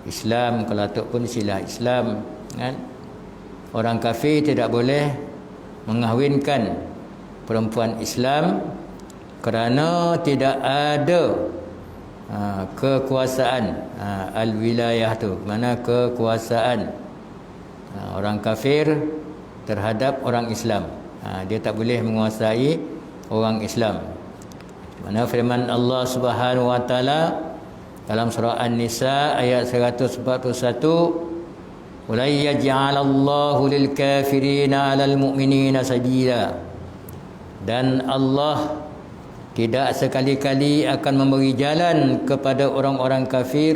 Islam, kalau atuk pun sila Islam, kan? Orang kafir tidak boleh mengahwinkan perempuan Islam kerana tidak ada kekuasaan al-wilayah tu, mana kekuasaan orang kafir terhadap orang Islam. Dia tak boleh menguasai orang Islam. Mana firman Allah Subhanahu wa taala dalam surah An-Nisa ayat 141, "Walai yaj'alallahu lil kafirina 'alal mu'minina sabila." Dan Allah tidak sekali-kali akan memberi jalan kepada orang-orang kafir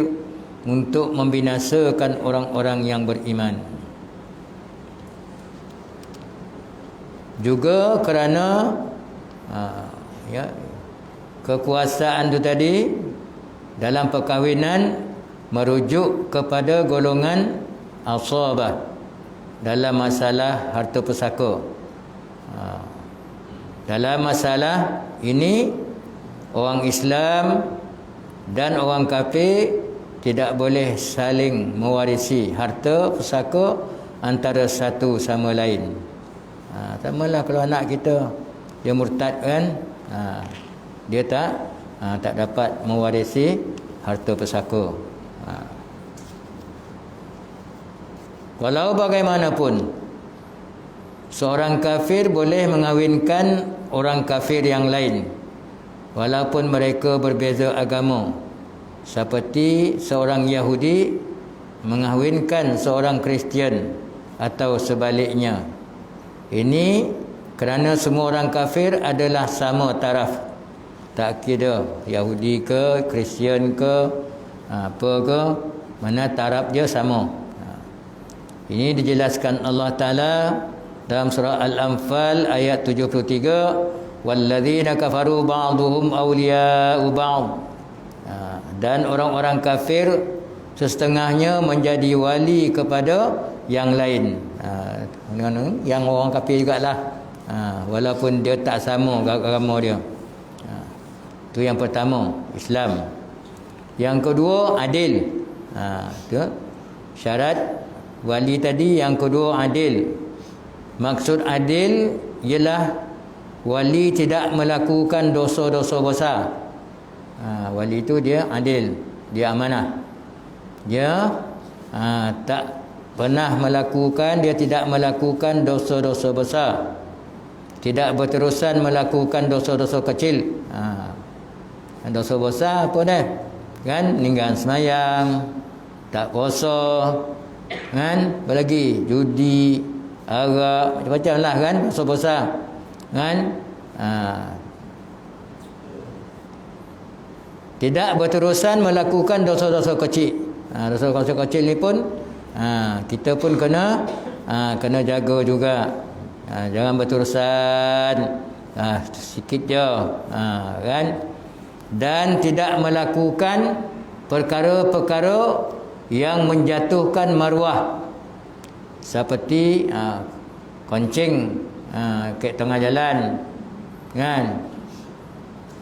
untuk membinasakan orang-orang yang beriman. Juga kerana kekuasaan itu tadi dalam perkahwinan merujuk kepada golongan asabah dalam masalah harta pusaka. Dalam masalah ini, orang Islam dan orang kafir tidak boleh saling mewarisi harta pusaka antara satu sama lain. Samalah kalau anak kita dia murtad, kan, dia tak dapat mewarisi harta pusaka. Walau bagaimanapun, seorang kafir boleh mengahwinkan orang kafir yang lain walaupun mereka berbeza agama, seperti seorang Yahudi mengahwinkan seorang Kristian atau sebaliknya. Ini kerana semua orang kafir adalah sama taraf, tak kira Yahudi ke, Kristian ke, apa ke, mana taraf dia sama. Ini dijelaskan Allah Ta'ala dalam surah Al-Anfal ayat 73, "Walladzina kafaru ba'duhum awliya'u ba'd." Dan orang-orang kafir setengahnya menjadi wali kepada yang lain. Yang orang kafir jugalah, walaupun dia tak sama agama dia. Itu yang pertama, Islam. Yang kedua, adil. Itu syarat wali tadi. Yang kedua, adil. Maksud adil ialah wali tidak melakukan dosa-dosa besar. Wali itu dia adil, dia amanah. Dia tak pernah melakukan, dia tidak melakukan dosa-dosa besar, tidak berterusan melakukan dosa-dosa kecil. Dosa besar apa dah? Kan, meninggal semayang, tak puasa, kan, apa lagi, judi, arak, macam-macam lah, kan, dosa besar, kan. Tidak berterusan melakukan dosa-dosa kecil. Dosa-dosa kecil ni pun kita pun kena jaga juga. Jangan berterusan, sikit je, kan. Dan tidak melakukan perkara-perkara yang menjatuhkan maruah, seperti kencing ke tengah jalan, kan,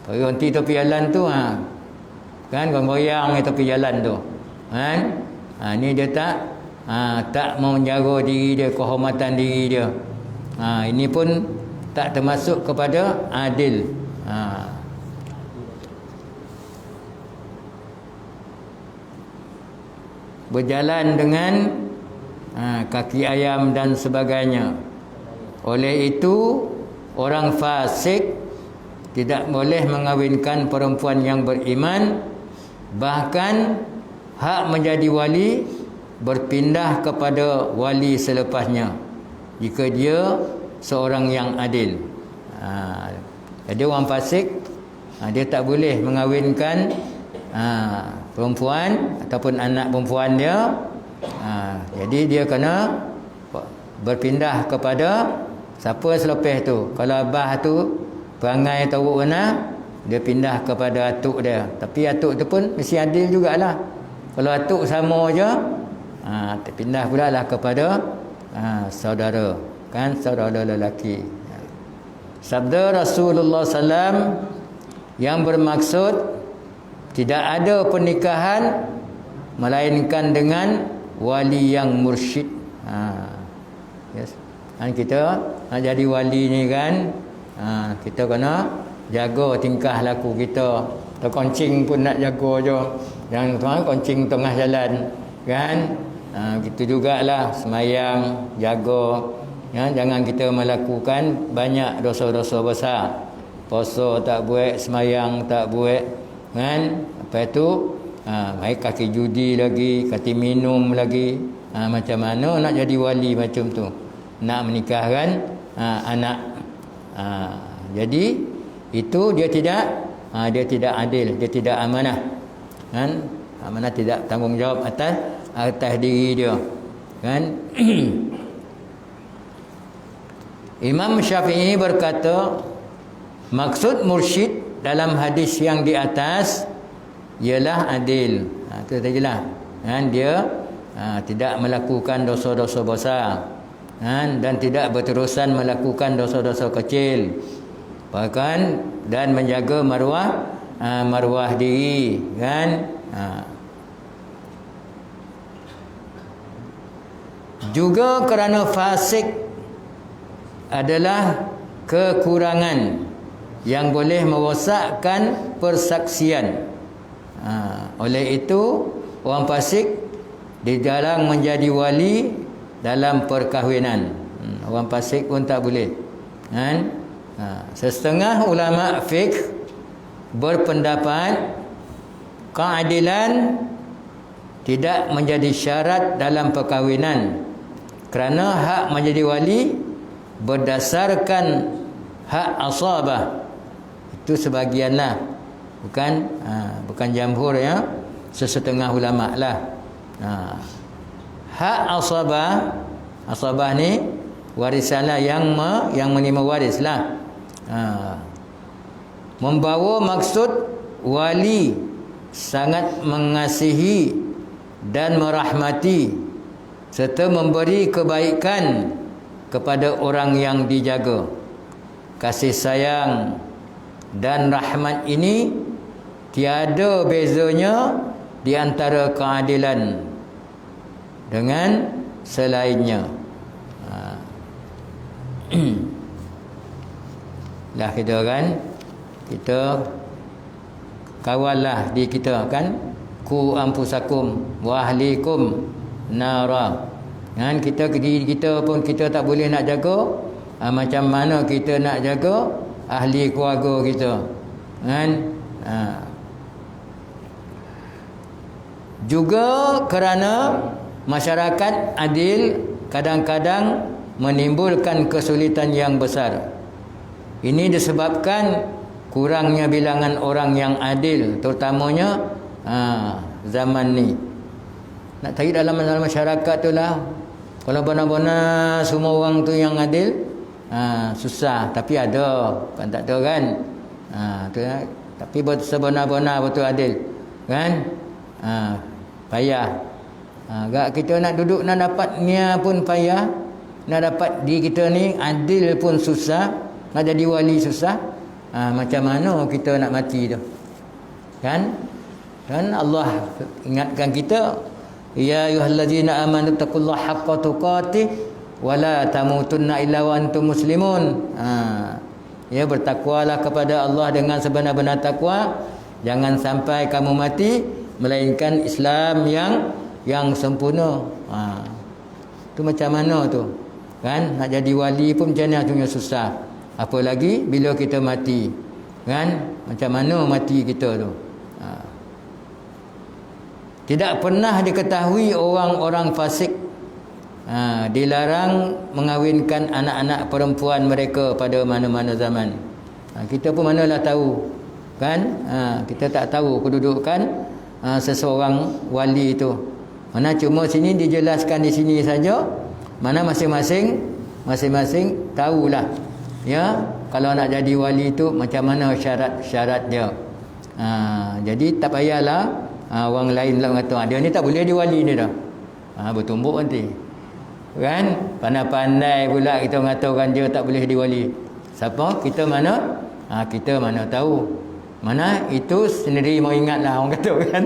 berhenti tepi jalan tu, kan, goyang di tepi jalan tu, kan. Ni dia tak mau menjaga diri dia, kehormatan diri dia. Ini pun tak termasuk kepada adil. Berjalan dengan kaki ayam dan sebagainya. Oleh itu, orang fasik tidak boleh mengawinkan perempuan yang beriman, bahkan hak menjadi wali berpindah kepada wali selepasnya jika dia seorang yang adil. Jadi orang fasik dia tak boleh mengawinkan perempuan ataupun anak perempuan dia. Jadi dia kena berpindah kepada siapa selepas tu. Kalau abah tu perangai teruk benar, dia pindah kepada atuk dia. Tapi atuk tu pun mesti adil jugalah. Kalau atuk sama je, pindah pula lah kepada saudara, kan, saudara lelaki. Sabda Rasulullah SAW yang bermaksud tidak ada pernikahan melainkan dengan wali yang mursyid. Yes. Kan kita nak jadi wali ni kan, kita kena jaga tingkah laku kita. Terkoncing pun nak jaga je. Yang tuan koncing tengah jalan kan. Gitu jugalah semayang, jaga ya, jangan kita melakukan banyak dosa-dosa besar. Puasa tak buat, semayang tak buat kan. Lepas tu mai kaki judi lagi, kaki minum lagi. Macam mana nak jadi wali macam tu? Nak menikahkan anak. Jadi itu dia tidak adil, dia tidak amanah. Kan? Amanah tidak tanggungjawab atas diri dia. Kan? Imam Syafi'i berkata, maksud mursyid dalam hadis yang di atas ialah adil. Itu sajalah. Kan? Dia tidak melakukan dosa-dosa besar. Kan? Dan tidak berterusan melakukan dosa-dosa kecil. Bahkan dan menjaga maruah diri. Kan? Juga kerana fasik adalah kekurangan yang boleh merosakkan persaksian. Oleh itu orang fasik dijarang menjadi wali dalam perkahwinan. Orang fasik pun tak boleh. Kan? Setengah ulama fiqh berpendapat keadilan tidak menjadi syarat dalam perkahwinan, kerana hak menjadi wali berdasarkan hak asabah. Itu sebagianlah, bukan jamhur ya, sesetengah ulama lah. Hak asabah ni warisanlah yang menerima waris lah. Membawa maksud wali sangat mengasihi dan merahmati serta memberi kebaikan kepada orang yang dijaga. Kasih sayang dan rahmat ini tiada bezanya di antara keadilan dengan selainnya. Lah kita kan, kita kawallah di kita kan, ku ampusakum wa ahlikum nara. Kan kita pun kita tak boleh nak jaga, macam mana kita nak jaga ahli keluarga kita. Kan? Juga kerana masyarakat adil kadang-kadang menimbulkan kesulitan yang besar. Ini disebabkan kurangnya bilangan orang yang adil, terutamanya zaman ni. Nak cari dalam masyarakat tu lah. Kalau benar-benar semua orang tu yang adil, susah. Tapi ada, kan tak tahu kan. Tu, tapi sebenar-benar betul adil, kan? Payah. Gak kita nak duduk nak dapatnya pun payah. Nak dapat diri kita ni adil pun susah. Nak jadi wali susah. Macam mana kita nak mati tu? Kan? Dan Allah ingatkan kita, ya ayyuhallazina amanu taqullaha haqqa tuqatih wa la tamutunna illa wa antum muslimun. Ya, bertakwalah kepada Allah dengan sebenar-benar takwa. Jangan sampai kamu mati melainkan Islam yang sempurna. Tu macam mana tu? Kan? Nak jadi wali pun macam mana susah. Apalagi bila kita mati. Kan? Macam mana mati kita tu? Tidak pernah diketahui orang-orang fasik dilarang mengawinkan anak-anak perempuan mereka pada mana-mana zaman. Kita pun manalah tahu. Kan? Kita tak tahu kedudukan seseorang wali itu. Mana cuma sini dijelaskan di sini saja. Mana masing-masing tahulah. Ya, kalau nak jadi wali itu macam mana syarat-syarat dia. Jadi tak payahlah orang lain lah kata dia ni tak boleh jadi wali ni dah. Bertumbuk nanti. Kan? Pandai-pandai pula kita mengatakan dia tak boleh jadi wali. Siapa? Kita mana tahu. Mana itu sendiri mau ingatlah orang kata kan.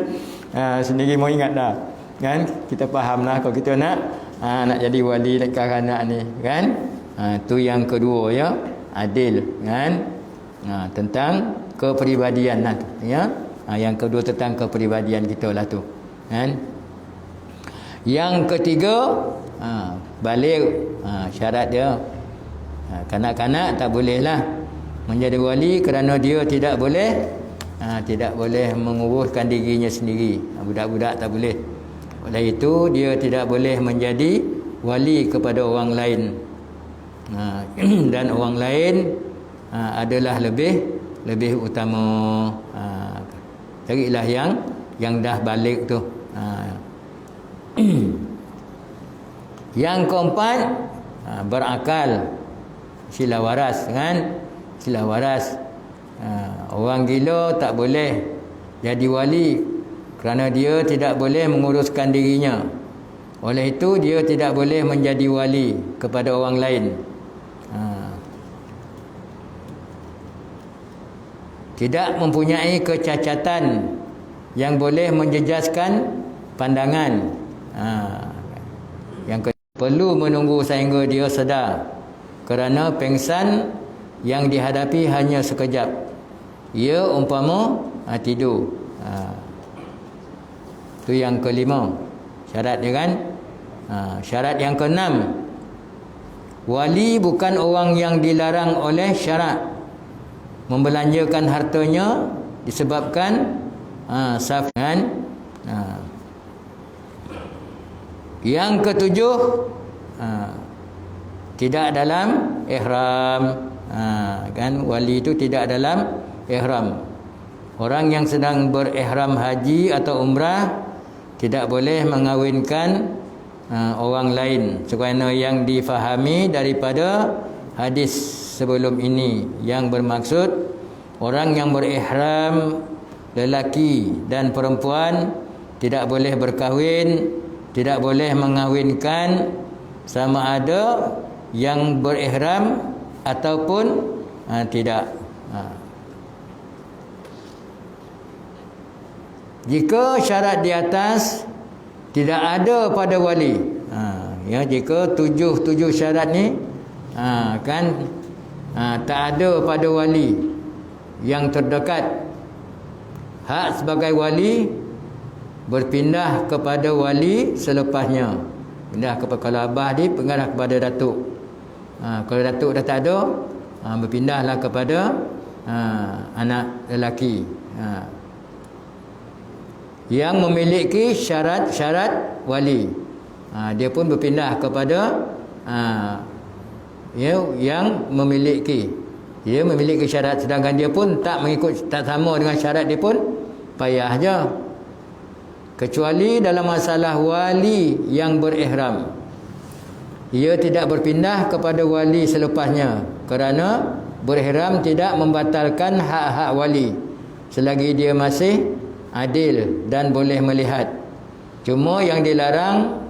Sendiri mau ingat dah. Kan? Kita fahamlah kalau kita nak jadi wali dekat anak ni, kan? Tu yang kedua ya, adil, kan? Tentang kepribadian lah tu, ya. Yang kedua tentang kepribadian kita lah tu, kan? Yang ketiga, balik, syarat dia. Kanak-kanak tak boleh lah menjadi wali kerana dia tidak boleh menguruskan dirinya sendiri. Budak-budak tak boleh. Oleh itu dia tidak boleh menjadi wali kepada orang lain. Dan orang lain adalah lebih utama. Carilah yang dah balik tu. Yang keempat, berakal, sila waras, kan? Sila waras. Orang gila tak boleh jadi wali kerana dia tidak boleh menguruskan dirinya. Oleh itu dia tidak boleh menjadi wali kepada orang lain. Tidak mempunyai kecacatan yang boleh menjejaskan pandangan. Yang perlu menunggu sehingga dia sedar, kerana pengsan yang dihadapi hanya sekejap. Ia umpama tidur. Itu yang kelima syarat dia, kan? Syarat yang keenam, wali bukan orang yang dilarang oleh syarat membelanjakan hartanya disebabkan safian. Yang ketujuh, tidak dalam ihram. Kan, wali itu tidak dalam ihram. Orang yang sedang berihram haji atau umrah tidak boleh mengawinkan orang lain, sebagaimana yang difahami daripada hadis sebelum ini yang bermaksud orang yang berihram lelaki dan perempuan tidak boleh berkahwin, tidak boleh mengawinkan, sama ada yang berihram ataupun tidak. Jika syarat di atas tidak ada pada wali, ya, jika tujuh syarat ni kan tak ada pada wali yang terdekat, hak sebagai wali berpindah kepada wali selepasnya. Pindah kepada, kalau abah dia pindah kepada datuk. Kalau datuk dah tak ada, berpindahlah kepada anak lelaki yang memiliki syarat-syarat wali. Dia pun berpindah kepada yang memiliki, dia memiliki syarat, sedangkan dia pun tak sama dengan syarat, dia pun payah je. Kecuali dalam masalah wali yang berihram, ia tidak berpindah kepada wali selepasnya, kerana berihram tidak membatalkan hak-hak wali selagi dia masih adil dan boleh melihat. Cuma yang dilarang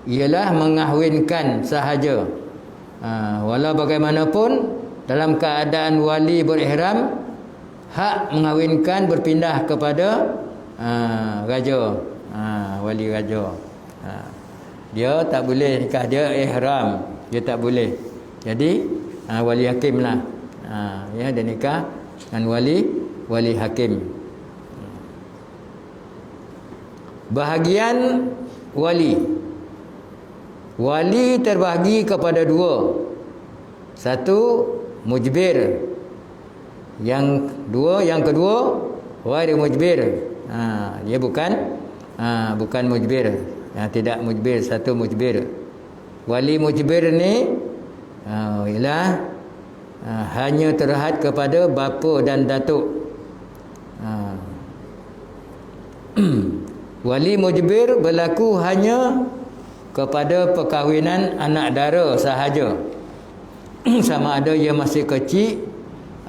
ialah mengahwinkan sahaja. Walau bagaimanapun dalam keadaan wali berihram, hak mengahwinkan berpindah kepada raja, wali raja. Dia tak boleh nikah, dia ihram, dia tak boleh. Jadi wali hakim lah, ya, dia nikah dengan wali hakim. Bahagian wali terbahagi kepada dua. Satu, mujbir. Yang kedua ghairi mujbir. Dia bukan mujbir. Tidak mujbir. Satu mujbir. Wali mujbir ni ialah hanya terhad kepada bapa dan datuk. Wali mujbir berlaku hanya kepada perkahwinan anak dara sahaja, sama ada ia masih kecil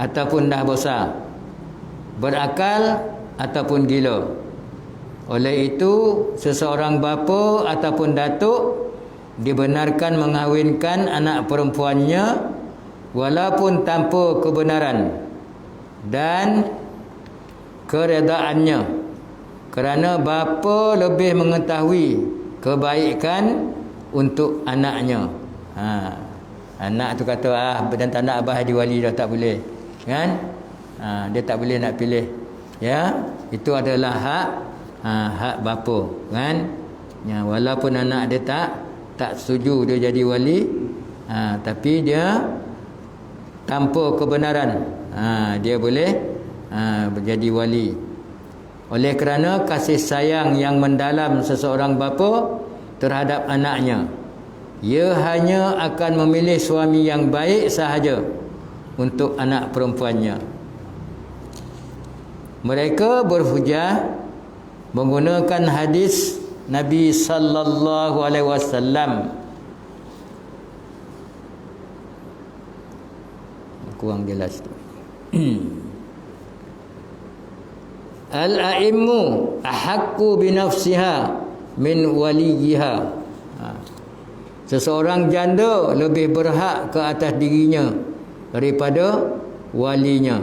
ataupun dah besar, berakal ataupun gila. Oleh itu seseorang bapa ataupun datuk dibenarkan mengahwinkan anak perempuannya walaupun tanpa kebenaran dan keredaannya, kerana bapa lebih mengetahui kebaikan untuk anaknya. Anak tu kata dan tak nak abah jadi wali dah, tak boleh, kan? Dia tak boleh nak pilih, ya. Itu adalah hak bapa, kan? Ya, walaupun anak dia tak setuju dia jadi wali, tapi dia tanpa kebenaran dia boleh menjadi wali. Oleh kerana kasih sayang yang mendalam seseorang bapa terhadap anaknya, ia hanya akan memilih suami yang baik sahaja untuk anak perempuannya. Mereka berhujah menggunakan hadis Nabi sallallahu alaihi wasallam. Kurang jelas tu. Al-a'immu ahaqqu bi nafsiha min waliyiha. Seseorang janda lebih berhak ke atas dirinya daripada walinya.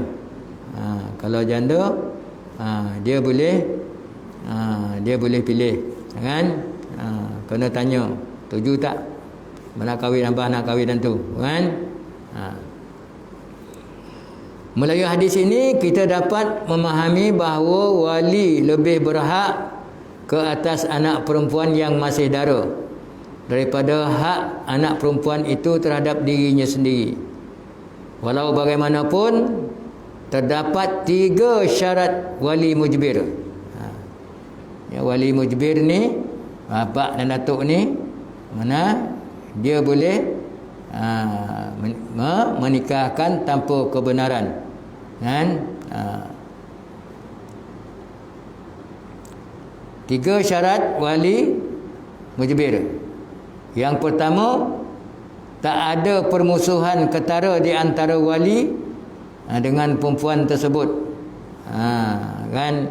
Kalau janda, dia boleh pilih, kan? Kena tanya, tuju tak? Mana kahwin abah nak kahwin dan tu, kan? Melalui hadis ini kita dapat memahami bahawa wali lebih berhak ke atas anak perempuan yang masih dara daripada hak anak perempuan itu terhadap dirinya sendiri. Walau bagaimanapun terdapat 3 syarat wali mujbir. Ya, wali mujbir ni, bapak dan datuk ni, mana dia boleh menikahkan tanpa kebenaran, kan? 3 syarat wali mujbir. Yang pertama, tak ada permusuhan ketara di antara wali dengan perempuan tersebut. Kan?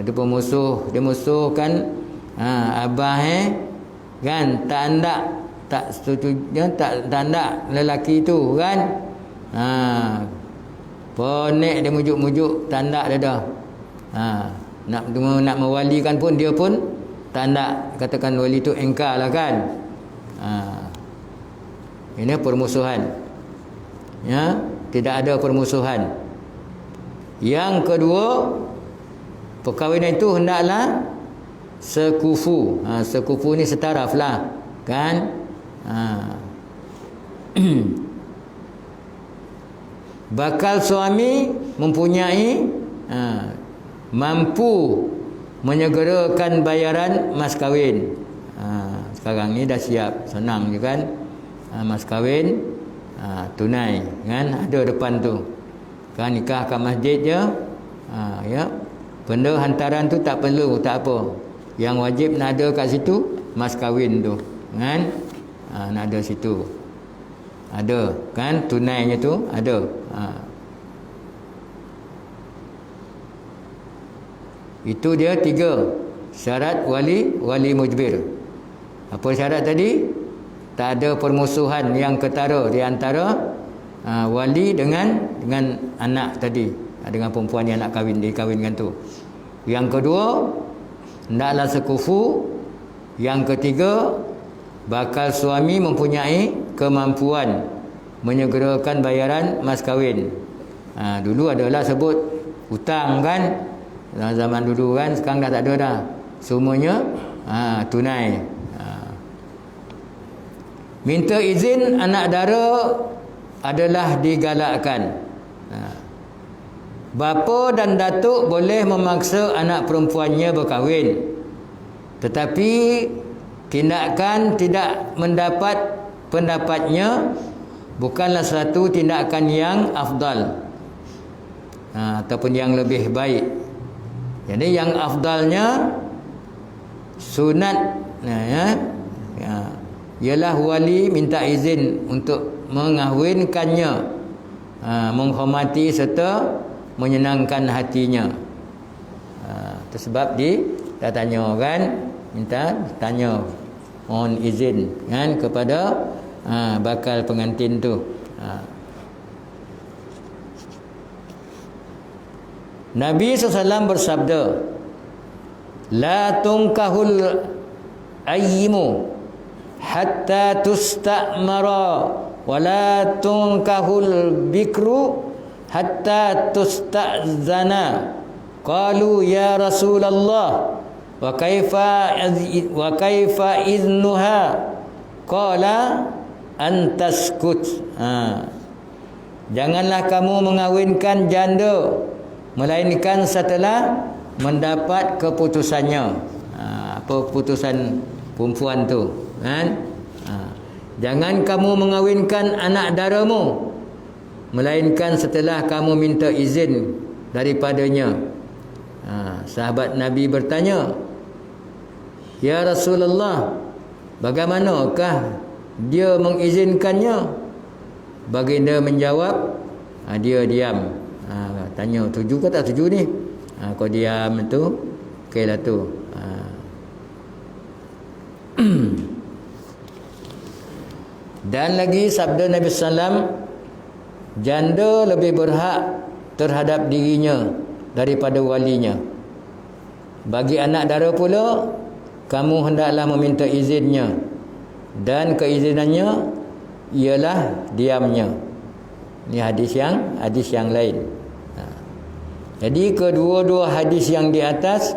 Dia pemusuh, dia musuhkan abah, kan? Tak setuju, tak nak lelaki tu, kan? Ponek dia mujuk-mujuk, tak nak dia dah. Nak mewalikan pun dia pun tak nak, katakan wali tu engkar lah, kan? Ini permusuhan, ya, tidak ada permusuhan. Yang kedua, perkahwinan itu hendaklah sekufu. Sekufu ni setaraf lah, kan? Bakal suami mempunyai mampu menyegerakan bayaran mas kahwin. Sekarang ni dah siap, senang je, kan? Mas kahwin tunai, kan? Ada depan tu, kan? Nikah kat masjid je, ya. Benda hantaran tu tak perlu, tak apa. Yang wajib nak ada kat situ mas kahwin tu, kan? Nak ada situ, ada, kan? Tunainya tu ada. Itu dia 3 syarat wali mujbir. Apa syarat tadi? Tak ada permusuhan yang ketara di antara wali dengan anak tadi, dengan perempuan yang nak dikahwinkan tu. Yang kedua, hendaklah sekufu. Yang ketiga, bakal suami mempunyai kemampuan menyegerakan bayaran mas kahwin. Dulu adalah sebut hutang, kan? Zaman dulu, kan? Sekarang dah tak ada dah. Semuanya tunai. Minta izin anak dara adalah digalakkan. Bapa dan datuk boleh memaksa anak perempuannya berkahwin, tetapi tindakan tidak mendapat pendapatnya bukanlah satu tindakan yang afdal, ataupun yang lebih baik. Jadi yang afdalnya sunat, ialah wali minta izin untuk mengahwinkannya, menghormati serta menyenangkan hatinya. Itu sebab dah tanya, kan? Minta tanya, mohon izin, kan, kepada bakal pengantin tu. Nabi SAW bersabda, la tunkahul ayyimu hatta tusta'mara wa la tunkahul bikru hatta tusta'zana. Qalu ya Rasulullah wa kaifa iznuha? Qala antaskut. Janganlah kamu mengawinkan janda melainkan setelah mendapat keputusannya. Apa keputusan perempuan tu, kan? Jangan kamu mengawinkan anak daramu melainkan setelah kamu minta izin daripadanya. Sahabat Nabi bertanya, ya Rasulullah, bagaimanakah dia mengizinkannya? Baginda menjawab, dia diam. Tanya, setuju ke tak setuju ni? Kau diam tu, okeylah tu. Dan lagi sabda Nabi sallam, janda lebih berhak terhadap dirinya daripada walinya. Bagi anak dara pula, kamu hendaklah meminta izinnya, dan keizinannya ialah diamnya. Ini hadis yang lain. Jadi kedua-dua hadis yang di atas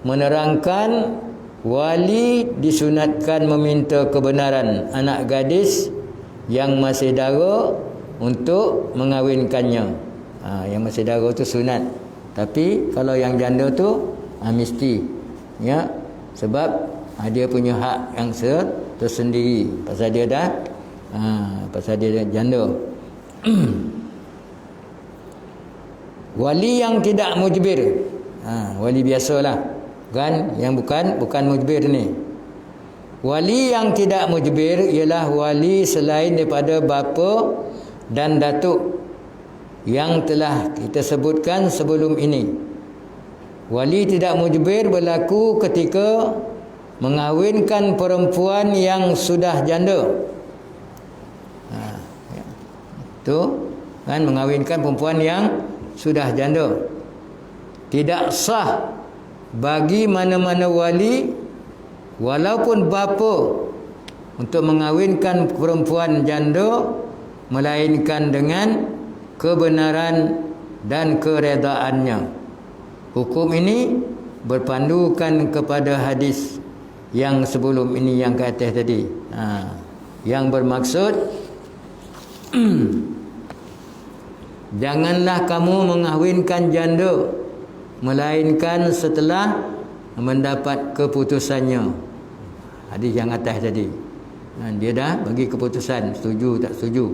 menerangkan wali disunatkan meminta kebenaran anak gadis yang masih dara untuk mengawinkannya. Yang masih dara tu sunat. Tapi kalau yang janda tu mesti, ya, sebab dia punya hak yang tersendiri pasal dia dah janda. Wali yang tidak mujbir, wali biasalah, kan, yang bukan mujbir ni. Wali yang tidak mujbir ialah wali selain daripada bapa dan datuk yang telah kita sebutkan sebelum ini. Wali tidak mujbir berlaku ketika mengawinkan perempuan yang sudah janda. Itu kan, mengawinkan perempuan yang sudah janda. Tidak sah bagi mana-mana wali walaupun bapa untuk mengawinkan perempuan janda melainkan dengan kebenaran dan keredaannya. Hukum ini berpandukan kepada hadis yang sebelum ini yang ke atas tadi, yang bermaksud janganlah kamu mengahwinkan janda melainkan setelah mendapat keputusannya. Hadis yang atas tadi, dia dah bagi keputusan, setuju tak setuju.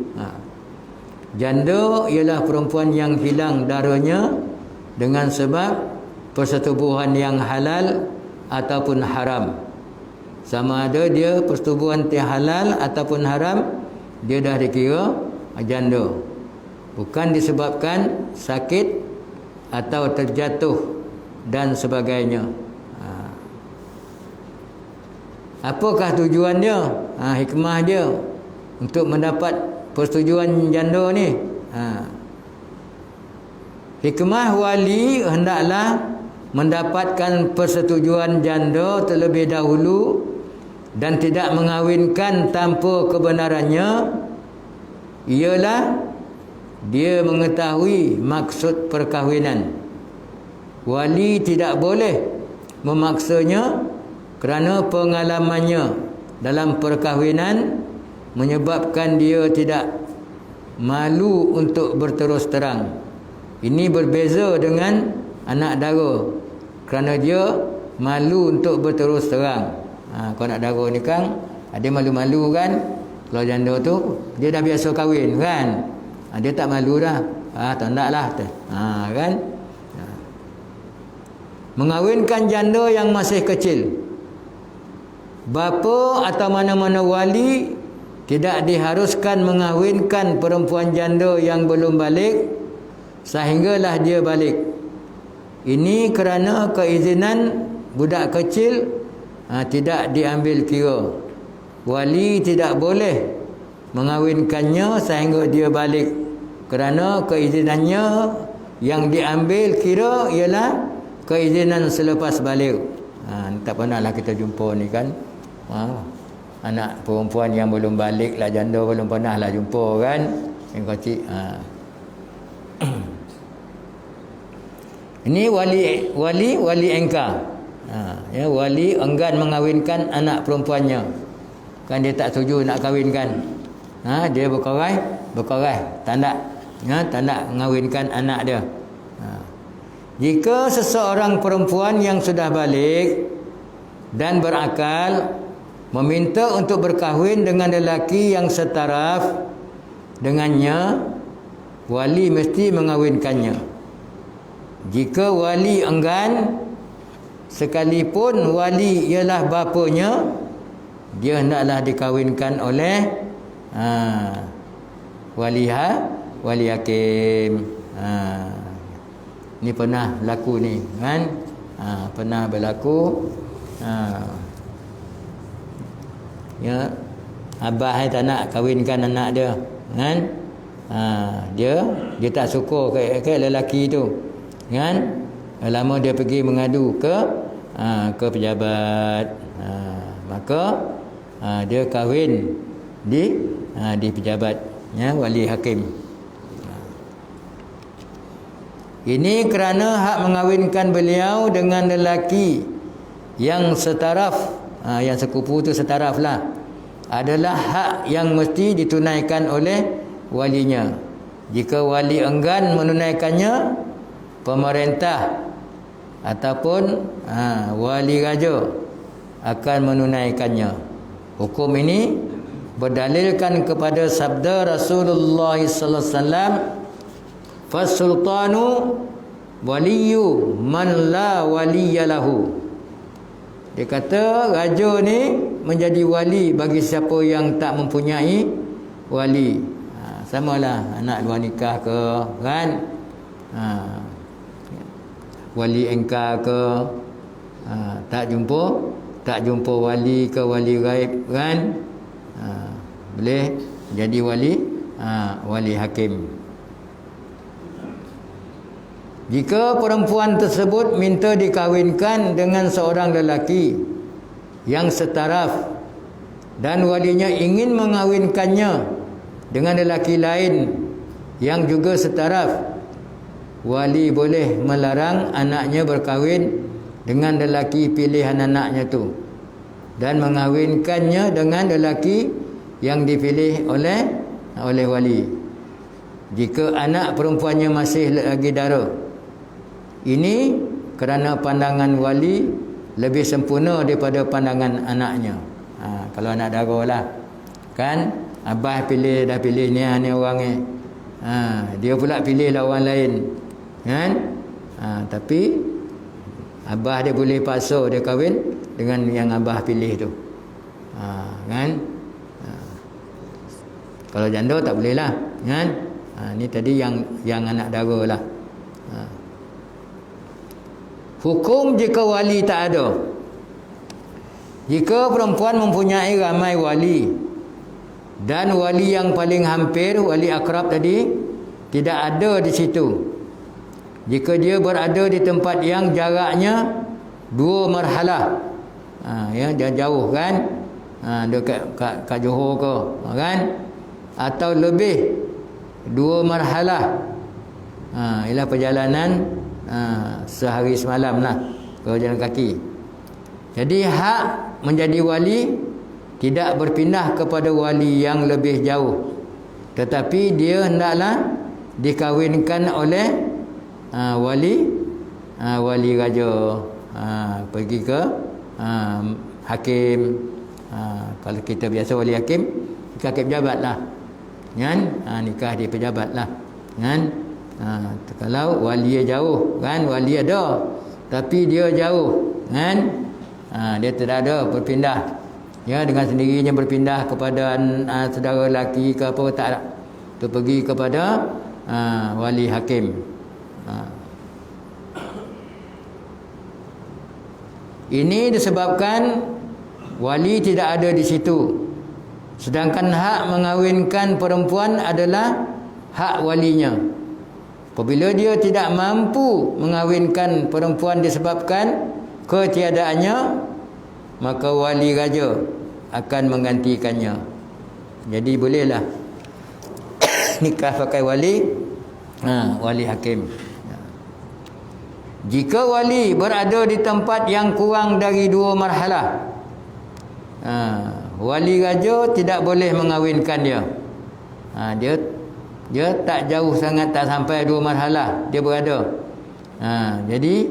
Janda ialah perempuan yang hilang darahnya dengan sebab persetubuhan yang halal ataupun haram. Sama ada dia persetubuhan yang halal ataupun haram, dia dah dikira janda. Bukan disebabkan sakit atau terjatuh dan sebagainya. Apakah tujuan dia? Hikmah dia untuk mendapat persetujuan janda ni. Hikmah wali hendaklah mendapatkan persetujuan janda terlebih dahulu dan tidak mengawinkan tanpa kebenarannya, ialah dia mengetahui maksud perkahwinan. Wali tidak boleh memaksanya kerana pengalamannya dalam perkahwinan menyebabkan dia tidak malu untuk berterus terang. Ini berbeza dengan anak dara, kerana dia malu untuk berterus terang. Kalau anak dara ni kan, dia malu-malu kan. Kalau janda tu dia dah biasa kahwin kan, dia tak malu dah. Tak nak lah kan. Mengawinkan janda yang masih kecil, bapa atau mana-mana wali tidak diharuskan mengawinkan perempuan janda yang belum balik sehinggalah dia balik. Ini kerana keizinan budak kecil tidak diambil kira. Wali tidak boleh mengawinkannya sehingga dia balik, kerana keizinannya yang diambil kira ialah keizinan selepas balik. Tak pernahlah kita jumpa ni kan. Anak perempuan yang belum balik lah, janda belum pernah lah jumpa kan. Yang kecil. Ini wali engkar. Ya, wali enggan mengawinkan anak perempuannya. Kan dia tak setuju nak kahwinkan. Dia bercerai, tak nak mengawinkan anak dia. Jika seseorang perempuan yang sudah balik dan berakal meminta untuk berkahwin dengan lelaki yang setaraf dengannya, wali mesti mengawinkannya. Jika wali enggan, sekalipun wali ialah bapanya, dia hendaklah dikahwinkan oleh wali hakim. Ni pernah berlaku ni kan. Pernah berlaku. Ya, abah tak nak kahwinkan anak dia kan. Dia tak suka ke lelaki tu kan. Lama dia pergi mengadu ke pejabat. Maka dia kahwin di pejabat, ya, wali hakim. Ini kerana hak mengawinkan beliau dengan lelaki yang setaraf, yang sekupu tu setaraf lah, adalah hak yang mesti ditunaikan oleh walinya. Jika wali enggan menunaikannya, pemerintah ataupun wali raja akan menunaikannya. Hukum ini berdalilkan kepada sabda Rasulullah sallallahu alaihi wasallam, "Fasultanu waliyu man la waliyalahu." Dia kata raja ni menjadi wali bagi siapa yang tak mempunyai wali. Samalah anak luar nikah ke kan, wali engkar ke, tak jumpa wali ke wali gaib kan, boleh jadi wali hakim. Jika perempuan tersebut minta dikahwinkan dengan seorang lelaki yang setaraf dan walinya ingin mengahwinkannya dengan lelaki lain yang juga setaraf, wali boleh melarang anaknya berkahwin dengan lelaki pilihan anaknya tu dan mengahwinkannya dengan lelaki yang dipilih oleh wali, jika anak perempuannya masih lagi dara. Ini kerana pandangan wali lebih sempurna daripada pandangan anaknya. Kalau anak dara lah kan, abah dah pilih ni orang ni, dia pula pilih lah orang lain kan. Tapi abah dia boleh paksa dia kahwin dengan yang abah pilih tu, kan. Kalau janda tak boleh lah kan. Ni tadi yang anak dara lah. Hukum jika wali tak ada. Jika perempuan mempunyai ramai wali dan wali yang paling hampir, wali akrab tadi, tidak ada di situ, jika dia berada di tempat yang jaraknya 2 marhalah, ya, dia jauh kan, dia kat Johor ke kan, atau lebih 2 marhalah, ialah perjalanan sehari semalam lah, jalan kaki. Jadi hak menjadi wali tidak berpindah kepada wali yang lebih jauh, tetapi dia hendaklah dikahwinkan oleh wali raja, pergi ke hakim. Kalau kita biasa wali hakim, nikah pejabat lah kan, nikah di pejabat lah kan. Kalau wali jauh kan, wali ada tapi dia jauh kan, dia tidak ada berpindah, ya, dengan sendirinya berpindah kepada saudara lelaki ke apa, tak ada, tu pergi kepada wali hakim. Ini disebabkan wali tidak ada di situ, sedangkan hak mengawinkan perempuan adalah hak walinya. Apabila dia tidak mampu mengawinkan perempuan disebabkan ketiadaannya, maka wali raja akan menggantikannya. Jadi bolehlah nikah pakai wali, wali hakim. Jika wali berada di tempat yang kurang dari 2 marhalah, wali raja tidak boleh mengawinkan dia. Dia tak jauh sangat, tak sampai 2 marhalah dia berada. Jadi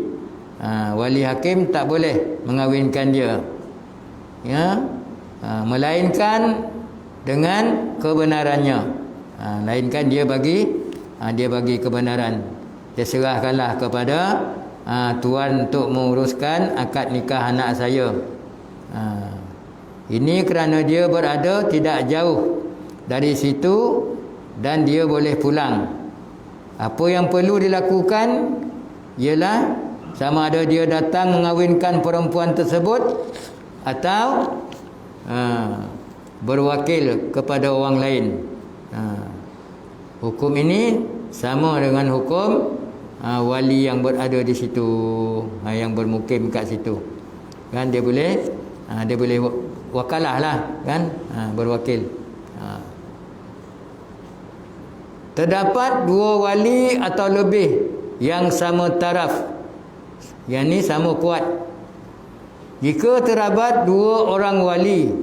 wali hakim tak boleh mengawinkan dia. Melainkan dengan kebenarannya. Melainkan dia bagi kebenaran. Dia serahkanlah kepada tuan untuk menguruskan akad nikah anak saya. Ini kerana dia berada tidak jauh dari situ dan dia boleh pulang. Apa yang perlu dilakukan ialah sama ada dia datang mengawinkan perempuan tersebut atau berwakil kepada orang lain. Hukum ini sama dengan hukum wali yang berada di situ, yang bermukim kat situ. Kan dia boleh wakalah lah, kan, berwakil. Terdapat 2 wali atau lebih yang sama taraf, yang ni sama kuat. Jika terdapat 2 orang wali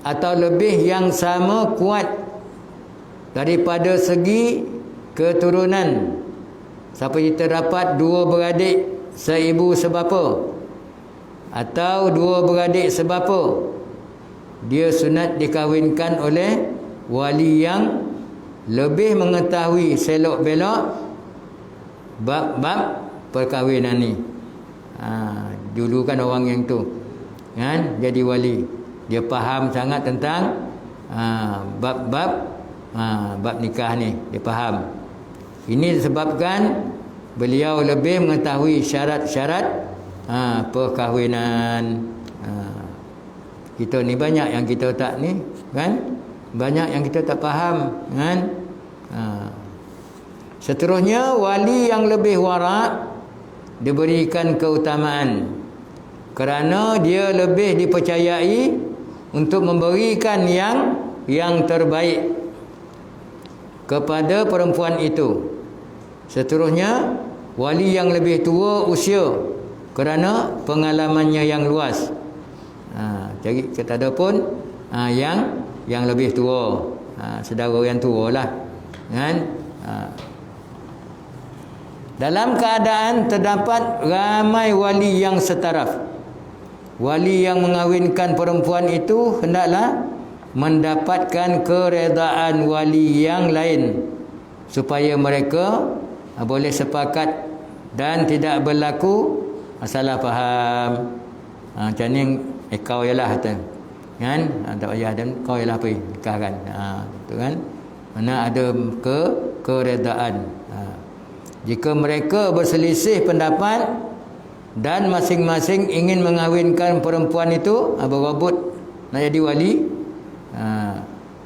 atau lebih yang sama kuat daripada segi keturunan, seperti terdapat 2 beradik seibu sebapa atau 2 beradik sebapa, dia sunat dikahwinkan oleh wali yang lebih mengetahui selok belok bab-bab perkahwinan ni. Dulu kan orang yang tu, kan, jadi wali, dia faham sangat tentang bab-bab bab nikah ni, dia faham. Ini disebabkan beliau lebih mengetahui syarat-syarat perkahwinan. Kita ni banyak yang kita tak ni, kan, banyak yang kita tak faham, kan. Seterusnya, wali yang lebih warak diberikan keutamaan kerana dia lebih dipercayai untuk memberikan yang terbaik kepada perempuan itu. Seterusnya, wali yang lebih tua usia kerana pengalamannya yang luas. Jadi kita ada pun yang lebih tua, saudara yang tua lah, kan. Dalam keadaan terdapat ramai wali yang setaraf, wali yang mengawinkan perempuan itu hendaklah mendapatkan keredaan wali yang lain supaya mereka boleh sepakat dan tidak berlaku salah faham. Macam ni, kau ialah kata, kan, tak payah, dan kau ialah pergi nikahkan, tu kan. Mana ada keredaan. Jika mereka berselisih pendapat dan masing-masing ingin mengahwinkan perempuan itu, berebut nak jadi wali,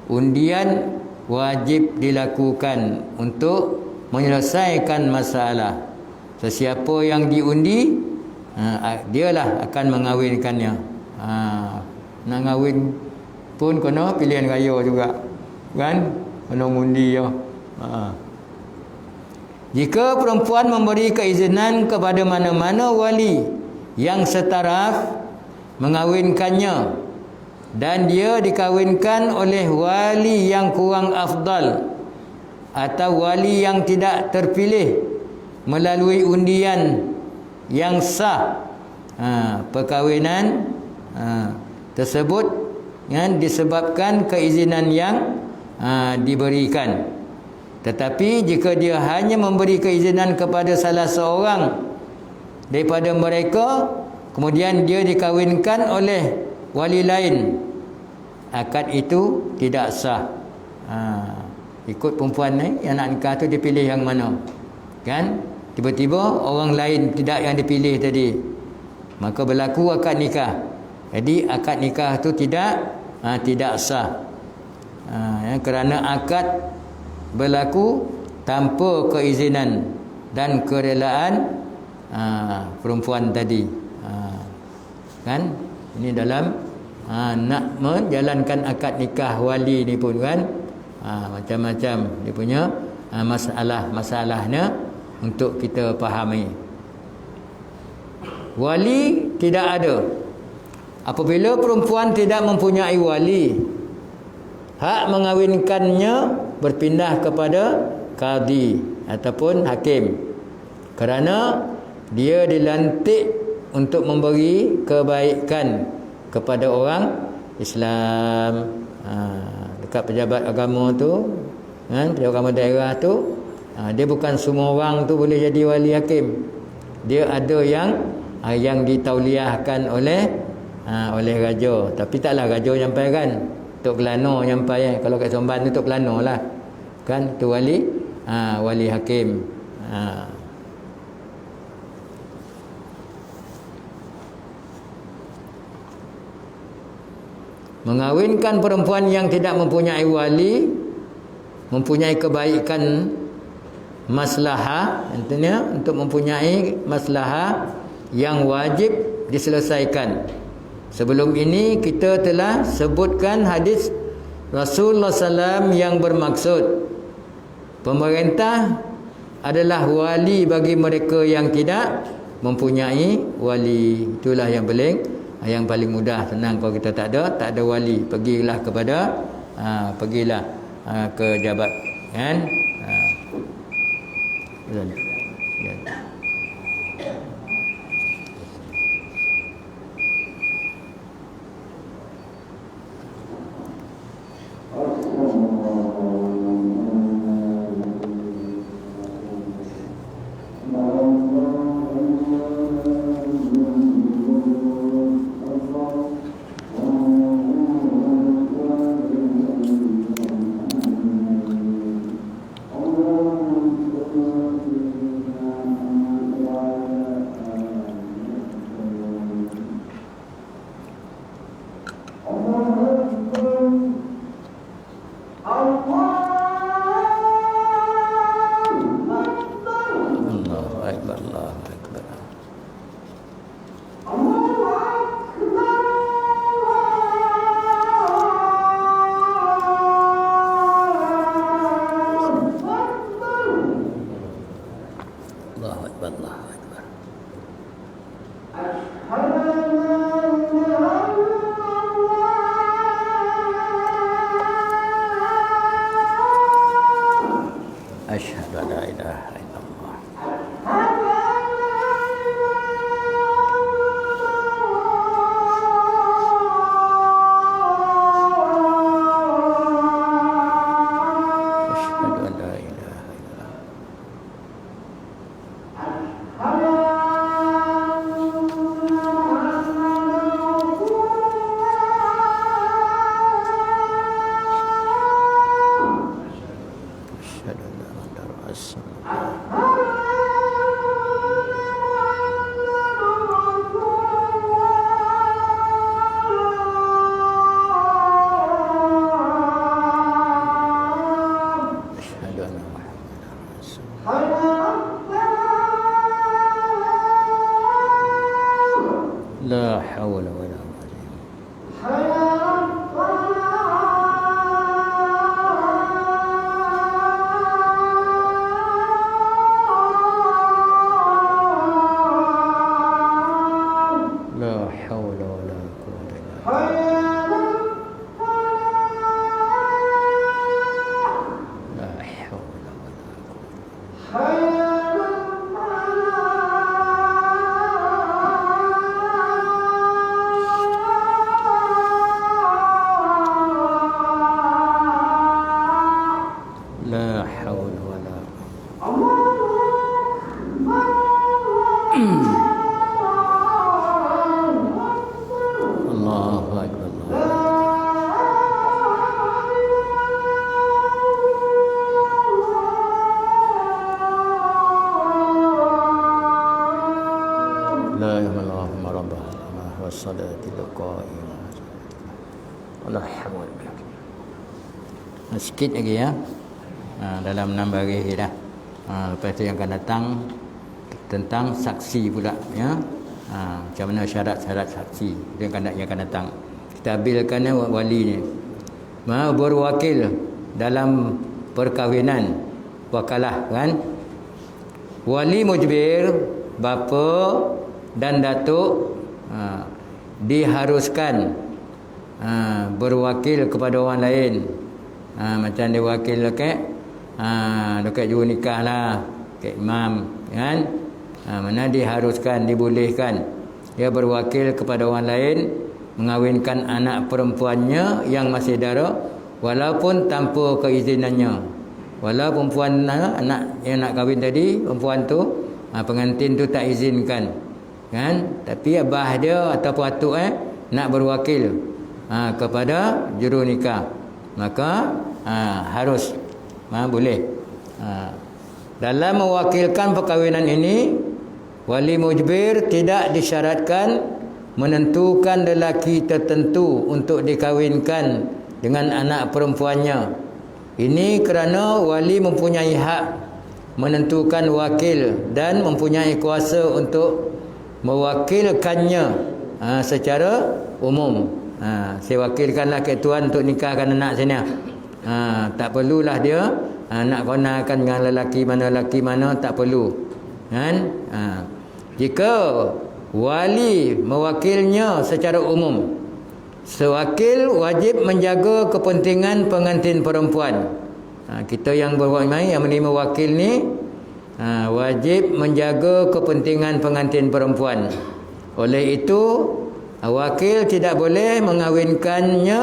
undian wajib dilakukan untuk menyelesaikan masalah. Sesiapa yang diundi, dialah akan mengahwinkannya. Nak kahwin pun kena pilihan raya juga, kan, kena undi ya. Jika perempuan memberi keizinan kepada mana-mana wali yang setaraf mengahwinkannya dan dia dikahwinkan oleh wali yang kurang afdal atau wali yang tidak terpilih melalui undian yang sah, perkahwinan tersebut, kan, disebabkan keizinan yang diberikan. Tetapi jika dia hanya memberi keizinan kepada salah seorang daripada mereka, kemudian dia dikahwinkan oleh wali lain, akad itu tidak sah. Ikut perempuan ni yang nak nikah tu, dia pilih yang mana, kan. Tiba-tiba orang lain tidak yang dipilih tadi, maka berlaku akad nikah. Jadi akad nikah tu tidak sah. Kerana akad berlaku tanpa keizinan dan kerelaan perempuan tadi. Kan ini dalam nak menjalankan akad nikah wali ni pun kan macam-macam dia punya masalahnya untuk kita fahami. Wali tidak ada. Apabila perempuan tidak mempunyai wali, hak mengawinkannya berpindah kepada qadi ataupun hakim, kerana dia dilantik untuk memberi kebaikan kepada orang Islam. Dekat pejabat agama tu kan, pejabat agama daerah tu, dia bukan semua orang tu boleh jadi wali hakim. Dia ada yang ditauliahkan oleh raja, tapi taklah raja nyampai kan, Tok Kelana nyampai kalau kat Somban tu Tok Kelana lah kan, tu wali hakim. Mengawinkan perempuan yang tidak mempunyai wali mempunyai kebaikan maslahah, artinya untuk mempunyai maslahah yang wajib diselesaikan. Sebelum ini kita telah sebutkan hadis Rasulullah SAW yang bermaksud pemerintah adalah wali bagi mereka yang tidak mempunyai wali. Itulah yang paling mudah, senang. Kalau kita tak ada wali, pergilah ke jabat kan. Asyhadu an la ilaha illallah. Asyhadu an la ilaha illallah. Asyhadu anna Muhammadar Rasulullah. Asyhadu anna Muhammadar Rasulullah. La haula wala quwwata. La haula wala quwwata illa billah. La haula wala quwwata. La haula wala Allahu akbar. La ilaha illallah rabbana wa salatil qa'imah. Alhamdulillah. Sikit lagi ya. dalam 6 baris dah. Lepas tu yang akan datang tentang saksi pula, ya. Macam mana syarat-syarat saksi yang akan datang. Kita ambilkan wali ni. Berwakil dalam perkahwinan, wakalah kan. Wali mujbir, bapa dan datuk diharuskan berwakil kepada orang lain. Macam dia wakil dekat juru nikah lah, dekat imam kan. Mana diharuskan, dibolehkan dia berwakil kepada orang lain mengawinkan anak perempuannya yang masih dara, walaupun tanpa keizinannya. Walau perempuan anak yang nak kahwin tadi, perempuan tu pengantin tu tak izinkan kan, tapi abah dia ataupun atuk nak berwakil kepada juru nikah, maka harus boleh. Dalam mewakilkan perkahwinan ini, wali mujbir tidak disyaratkan menentukan lelaki tertentu untuk dikahwinkan dengan anak perempuannya. Ini kerana wali mempunyai hak menentukan wakil dan mempunyai kuasa untuk mewakilkannya secara umum. Saya wakilkanlah ke tuan untuk nikahkan anak sini. Tak perlulah dia nak konakan dengan lelaki mana, tak perlu kan. Jika wali mewakilnya secara umum, sewakil wajib menjaga kepentingan pengantin perempuan. Kita yang berwakil, yang menerima wakil ni wajib menjaga kepentingan pengantin perempuan. Oleh itu wakil tidak boleh mengawinkannya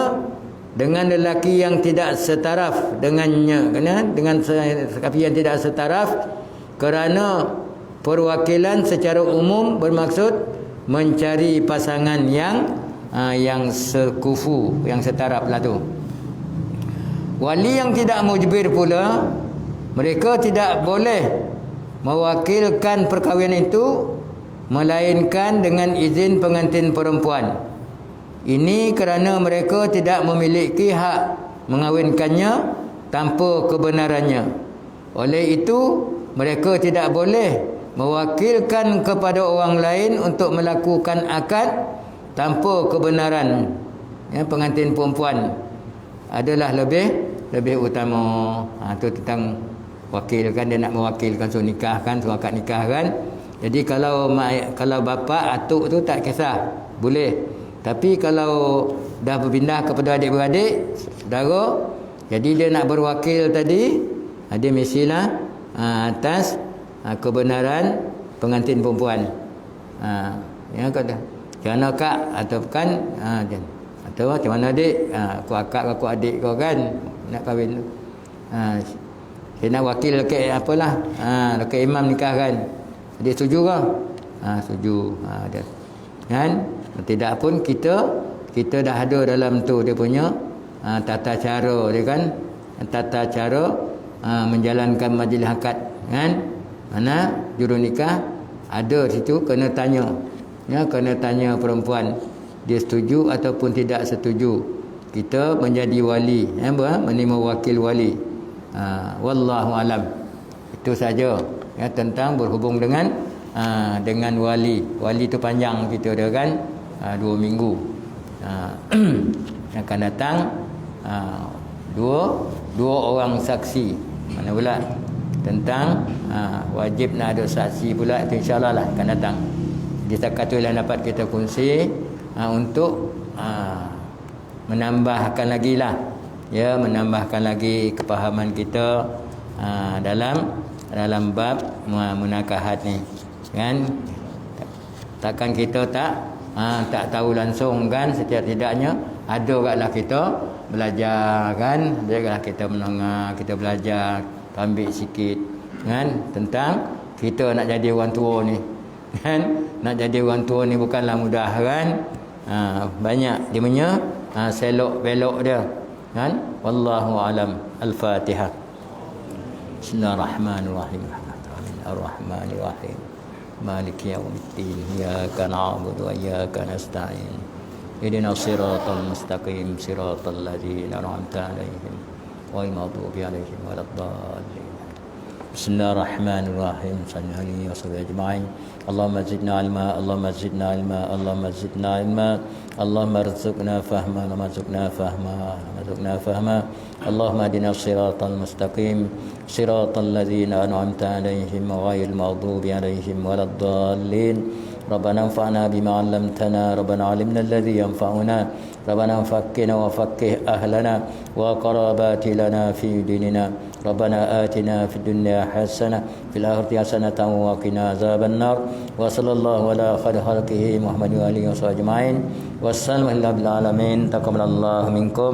dengan lelaki yang tidak setaraf dengannya, dengan lelaki yang tidak setaraf, kerana perwakilan secara umum bermaksud mencari pasangan yang sekufu, yang setaraf lah tu. Wali yang tidak mujbir pula, mereka tidak boleh mewakilkan perkahwinan itu melainkan dengan izin pengantin perempuan. Ini kerana mereka tidak memiliki hak mengawinkannya tanpa kebenarannya. Oleh itu mereka tidak boleh mewakilkan kepada orang lain untuk melakukan akad tanpa kebenaran. Pengantin perempuan adalah lebih utama. Itu tentang wakil kan, dia nak mewakilkan suruh nikah kan, suruh akad nikah kan. Jadi kalau bapa atuk tu tak kisah, boleh. Tapi kalau dah berpindah kepada adik-beradik, saudara, jadi dia nak berwakil tadi, dia mestilah atas kebenaran pengantin perempuan. Ya kata, kerana kak atau kan atau macam mana adik, aku akak aku adik kau kan nak kahwin tu. Saya nak wakil dekat apalah, dekat imam nikah kan. Dia setuju ke? Setuju. Dia. Kan? Tidak pun kita dah ada dalam tu dia punya tata cara dia kan. Tata cara menjalankan majlis akad kan. Mana juru nikah ada situ, kena tanya. Ya, kena tanya perempuan dia setuju ataupun tidak setuju. Kita menjadi wali, menerima wakil wali. Wallahu alam. Itu saja ya tentang berhubung dengan wali. Wali tu panjang kita dia kan, 2 minggu. Yang akan datang dua orang saksi. Mana pula tentang wajib nak ada saksi pula, itu insya-Allah lah akan datang. Di setakat itulah dapat kita kongsi untuk menambahkan lagi lah, ya, menambahkan lagi kepahaman kita dalam bab munakahat ni kan. Takkan kita tak tahu langsung kan, setidak-tidaknya ada gatlah kita belajar kan, biarlah kita menengah, kita belajar, ambil sikit kan tentang kita nak jadi orang tua ni kan. Nak jadi orang tua ni bukanlah mudah kan. Banyak dia punya selok belok dia kan. Wallahu alam. Al-Fatihah. Bismillahirrahmanirrahim. Ar-Rahmanirrahim. Maliki yaumiddin. Iyyaka na'budu wa iyyaka nasta'in. Ihdinas siratal mustaqim, siratal ladzina an'amta 'alaihim ghairil maghdubi 'alaihim waladdallin. Bismillahirrahmanirrahim. Sallallahu alaihi wasallam ajma'in. Allahumma zidna ilma, Allahumma zidna ilma, Allahumma zidna ilma. Allahumma rzuqna fahma, Allahumma rzuqna fahma, rzuqna fahma. Allahumma hadina siratal mustaqim, siratal ladzina an'amta 'alaihim ghairil maghdubi 'alaihim waladdallin. Rabbana anfa'na bima 'allamtana, Rabbana 'allimna alladhi yanfa'una, Rabbana faqqina wa faqqih ahlana wa qarabati lana fi dinina. Rabbana atina fid dunya hasanah fil akhirati hasanatan wa qina azaban nar. Wa sallallahu ala khairi khalqihi Muhammad wa alihi wa sahbihi ajma'in. Wassalamu alaikum warahmatullahi wabarakatuh. Taqabbalallahu minkum.